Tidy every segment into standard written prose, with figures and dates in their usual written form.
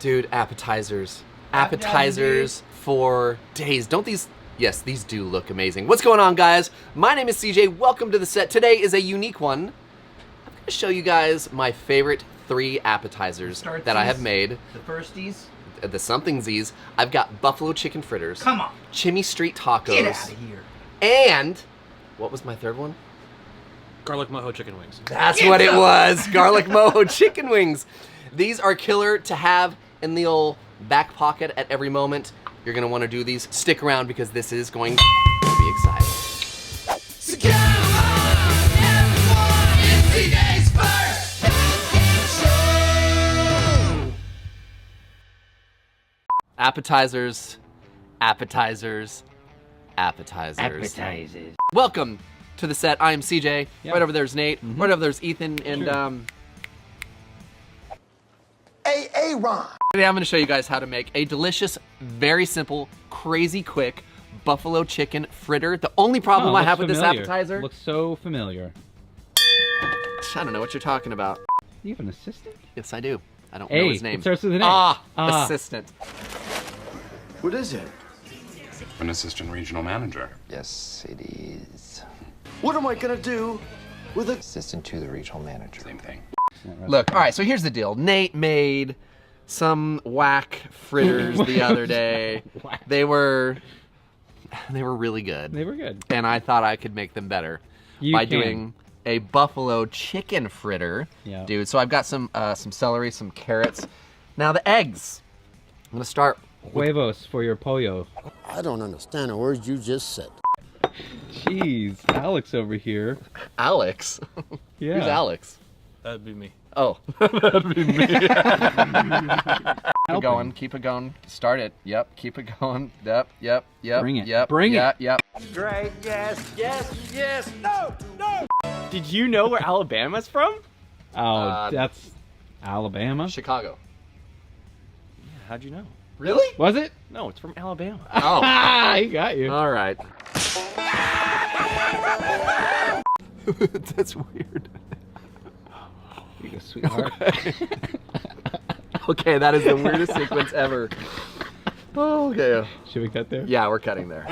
Dude, appetizers. Appetizers for days. Don't these... Yes, these do look amazing. What's going on, guys? My name is CJ. Welcome to the set. Today is a unique one. I'm going to show you guys my favorite 3 appetizers that I have made. The firsties. The somethingsies. I've got Buffalo Chicken Fritters. Come on. Chimichurri Street Tacos. Get out of here. And... what was my third one? Garlic Mojo Chicken Wings. That's what it was. Garlic Mojo Chicken Wings. These are killer to have in the old back pocket at every moment. You're going to want to do these. Stick around because this is going to be exciting. So come on, everyone, it's today's first show. Appetizers, appetizers, appetizers. Appetizers. Welcome to the set. I am CJ. Yep. Right over there's Nate. Right over there's Ethan. And Ron. today I'm going to show you guys how to make a delicious, very simple, crazy quick buffalo chicken fritter. The only problem I have with this appetizer... Looks so familiar. I don't know what you're talking about. You have an assistant? Yes, I do. I don't know his name. It starts with an A. Assistant. What is it? An assistant regional manager. Yes, it is. What am I gonna do with a... Assistant to the regional manager. Same thing. Look, all right, so here's the deal. Nate made some whack fritters the other day. They were really good. They were good. And I thought I could make them better doing a buffalo chicken fritter. Yeah. Dude, so I've got some celery, some carrots. Now the eggs. I'm gonna start Huevos for your pollo. I don't understand a word you just said. Jeez, Alex over here. Alex. Yeah. Who's Alex? That'd be me. Oh. That'd be me. Keep it going, keep it going. Start it. Yep, keep it going. Yep. Bring it. Yep. Bring it. Yep. Great. Yes. No. Did you know where Alabama's from? Oh, that's Alabama. Chicago. How'd you know? Really? Was it? No, it's from Alabama. Oh. He got you. All right. That's weird. You go, sweetheart. Okay, that is the weirdest sequence ever. Oh, okay. Should we cut there? Yeah, we're cutting there.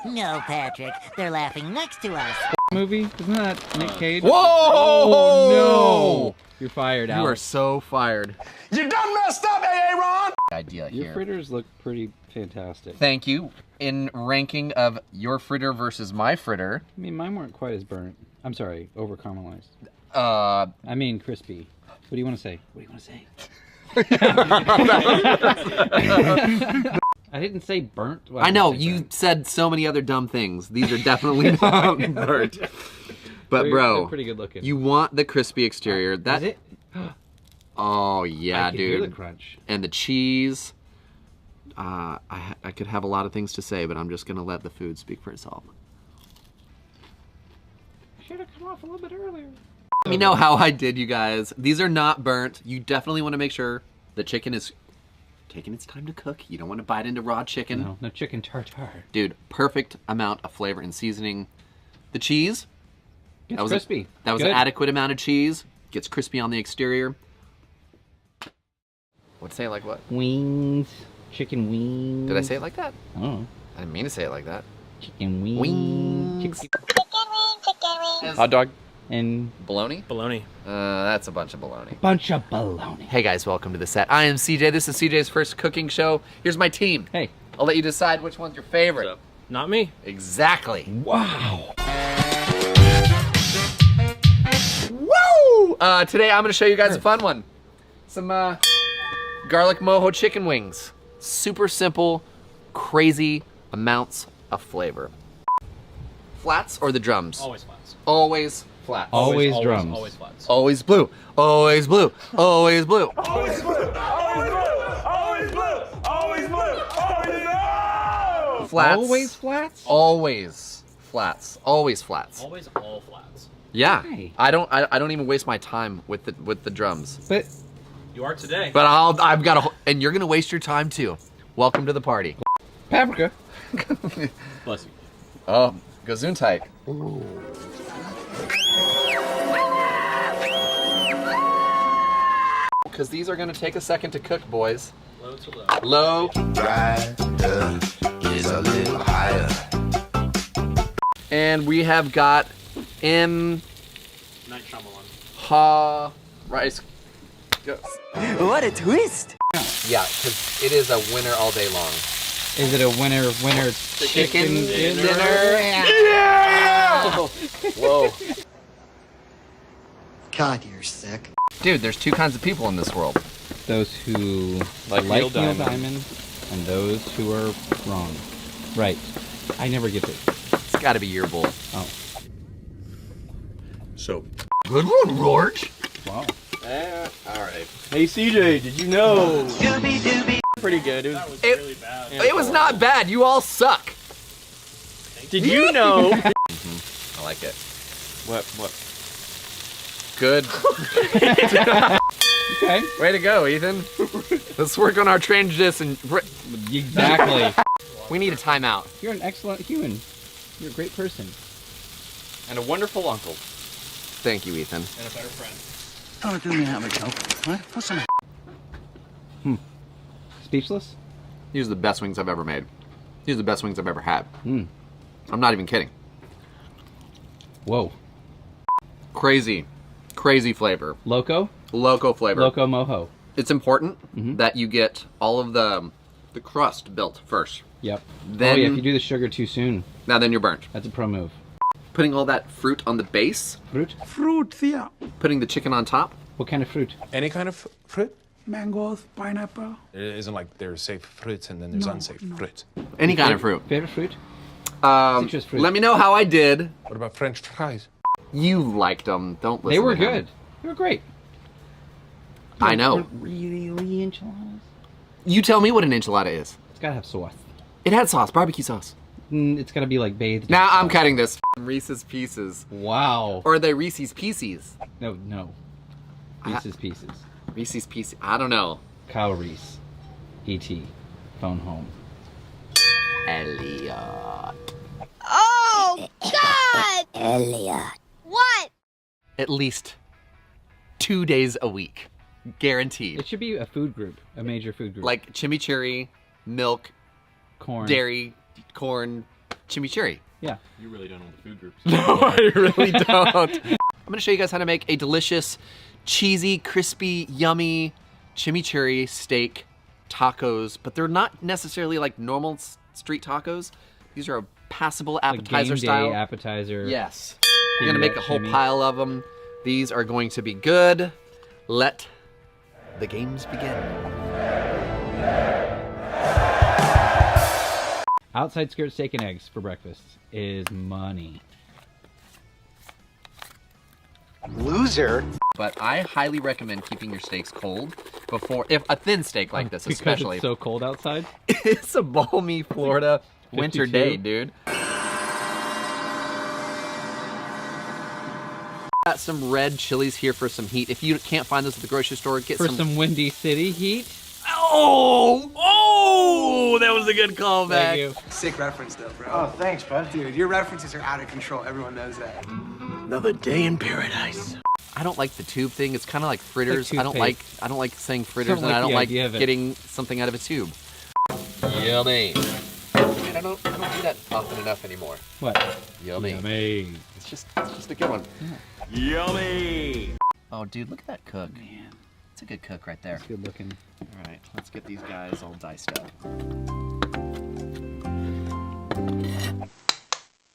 No, Patrick. They're laughing next to us. Movie? Isn't that Nick Cage? Whoa! Oh, no! You're fired, Alex. You are so fired. You done messed up, Ron. Idea Your here. fritters look pretty fantastic. Thank you. In ranking of your fritter versus my fritter. I mean, mine weren't quite as burnt. I'm sorry, over caramelized. I mean, crispy. What do you want to say? What do you want to say? I didn't say burnt. Well, I know, didn't say you burnt. said so many other dumb things. These are definitely not burnt. But They're bro, pretty good looking. you want the crispy exterior. That Is it? Oh yeah, I can dude. hear the crunch. And the cheese. I could have a lot of things to say, but I'm just gonna let the food speak for itself. Should have come off a little bit earlier. Let me know how I did, you guys. These are not burnt. You definitely want to make sure the chicken is taking its time to cook. You don't want to bite into raw chicken. No chicken tartare. Dude, perfect amount of flavor and seasoning. The cheese. It's That was crispy. That was an adequate amount of cheese. Gets crispy on the exterior. What, say it like what? Wings. Chicken wings. Did I say it like that? Oh. I didn't mean to say it like that. Chicken wings. Wings. Chicken wings. Hot dog. And Bologna? Baloney. That's a bunch of bologna. bunch of bologna. Hey guys, welcome to the set. I am CJ. This is CJ's first cooking show. Here's my team. Hey. I'll let you decide which one's your favorite. What's up? Not me. Exactly. Wow. Woo! Today I'm going to show you guys a fun one. Some garlic mojo chicken wings. Super simple, crazy amounts of flavor. Flats or the drums? Always flats. Always flats. Always drums. Always flats. Always blue. Always blue. Always blue. Always blue. Always blue. Always blue. Always blue. Always blue. Flats. Always flats? Always flats. Always flats. Always all flats. Yeah. Why? I don't even waste my time with the drums. But You are today. But I've got a and you're gonna waste your time too. Welcome to the party. paprika. Bless you. Oh, Gesundheit. because these are gonna take a second to cook, boys. Low to low. Low. Rider is a little higher. And we have got Night Shyamalan. ha rice. What a twist! Yeah, because it is a winner all day long. Is it a winner chicken dinner? Yeah! Whoa. God, you're sick. Dude, there's two kinds of people in this world. Those who like Neil Diamond and those who are wrong. Right. I never get it. It's gotta be your bowl. Oh. So, Good one, Rourke. Wow. Alright. Hey CJ, did you know? Doobie doobie. Pretty good. That was It- really bad. It was not bad. You all suck. Did you know? I like it. What? Good. Okay. Way to go, Ethan. Let's work on our transition. Exactly. We need a timeout. You're an excellent human. You're a great person. And a wonderful uncle. Thank you, Ethan. And a better friend. Oh, do me have a joke. What? What's some? Speechless? These are the best wings I've ever made. These are the best wings I've ever had. Mm. I'm not even kidding. Whoa. Crazy. Crazy flavor. Loco? Loco flavor. Loco mojo. It's important that you get all of the crust built first. Yep. Then, Oh yeah, if you do the sugar too soon, now then you're burnt. that's a pro move. Putting all that fruit on the base, Fruit? Fruit, yeah. putting the chicken on top. What kind of fruit? any kind of fruit? Mangoes, pineapple. It isn't like there's safe fruits and then there's unsafe fruit. Any kind of fruit. Favorite fruit? Citrus fruit. Let me know how I did. What about French fries? You liked them. Don't listen They were to him. good. They were great. I know. Really enchiladas? You tell me what an enchilada is. It's gotta have sauce. It had sauce, barbecue sauce. It's gotta be like bathed. in Now I'm sauce. cutting this. Reese's Pieces. Wow. Or are they Reese's Pieces? No. Reese's Pieces. Reese's Pieces. I don't know. Kyle Reese. E.T. Phone home. Elliot. Oh, God! Elliot. What? At least 2 days a week. Guaranteed. It should be a food group. A major food group. Like chimichurri, milk, corn. dairy, corn, chimichurri. Yeah. You really don't know the food groups. No, I really don't. I'm gonna show you guys how to make a delicious, cheesy, crispy, yummy chimichurri steak tacos, but they're not necessarily like normal street tacos. These are a passable appetizer Like game style. day appetizer. Yes. You're gonna Give make a that whole shimmy. pile of them. These are going to be good. Let the games begin. Outside skirt steak and eggs for breakfast is money. Loser. But I highly recommend keeping your steaks cold before, if a thin steak like this Because especially. it's so cold outside. It's a balmy Florida winter 52. day, dude. Got some red chilies here for some heat. If you can't find those at the grocery store, get For some Windy City heat. Oh, that was a good callback. Thank you. Sick reference though, bro. Oh, thanks, bud. Dude, your references are out of control. Everyone knows that. Another day in paradise. I don't like the tube thing. It's kind of like fritters. Like I don't like saying fritters, Don't and I like don't the like idea of it. getting something out of a tube. Yummy. Man, I don't do that often enough anymore. What? Yummy. Yummy. It's just a good one. Yummy! Oh, dude, look at that cook. Man, It's a good cook right there. it's good looking. All right, let's get these guys all diced up.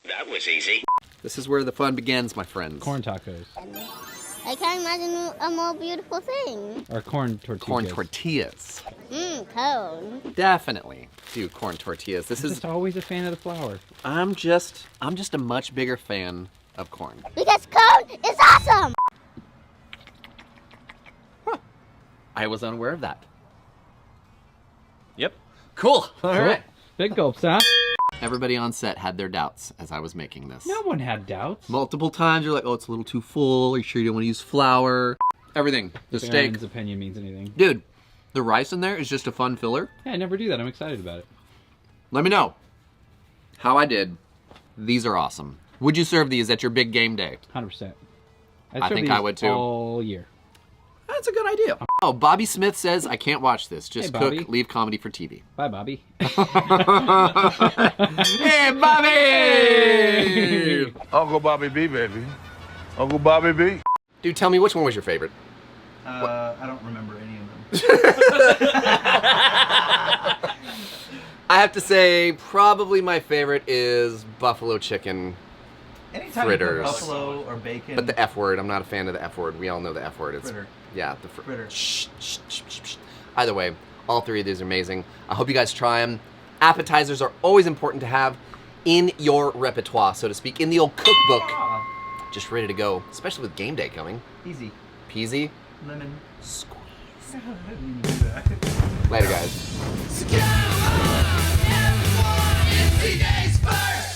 That was easy. This is where the fun begins, my friends. Corn tacos. I can't imagine a more beautiful thing. Or corn tortillas. Corn tortillas. Cone. Definitely do corn tortillas. This I'm is just always a fan of the flour. I'm just a much bigger fan of corn. Because cone is awesome! I was unaware of that. Yep. Cool. All Cool. right. Big gulps, huh? Everybody on set had their doubts as I was making this. No one had doubts. Multiple times you're like, oh, it's a little too full. Are you sure you don't want to use flour? Everything. The If steak. Aaron's opinion means anything. Dude, the rice in there is just a fun filler. Yeah, I never do that. I'm excited about it. Let me know how I did. These are awesome. Would you serve these at your big game day? 100%. I think I would, too. All year. That's a good idea. Oh, Bobby Smith says, I can't watch this. Just Hey, cook, Bobby. leave comedy for TV. Bye, Bobby. Hey, Bobby! Uncle Bobby B, baby. Uncle Bobby B. Dude, tell me, which one was your favorite? I don't remember any of them. I have to say, probably my favorite is Buffalo Chicken Anytime Fritters. you put buffalo or bacon. But the F word, I'm not a fan of the F word. We all know the F word. It's, Fritter. yeah, the Fritter. Shh, shh, shh, shh, shh. Either way, all three of these are amazing. I hope you guys try them. Appetizers are always important to have in your repertoire, so to speak, in the old cookbook. Just ready to go, especially with game day coming. Easy. Peasy. Lemon. Squeeze. I didn't even do that. Later, guys. Everyone, it's CJ's first.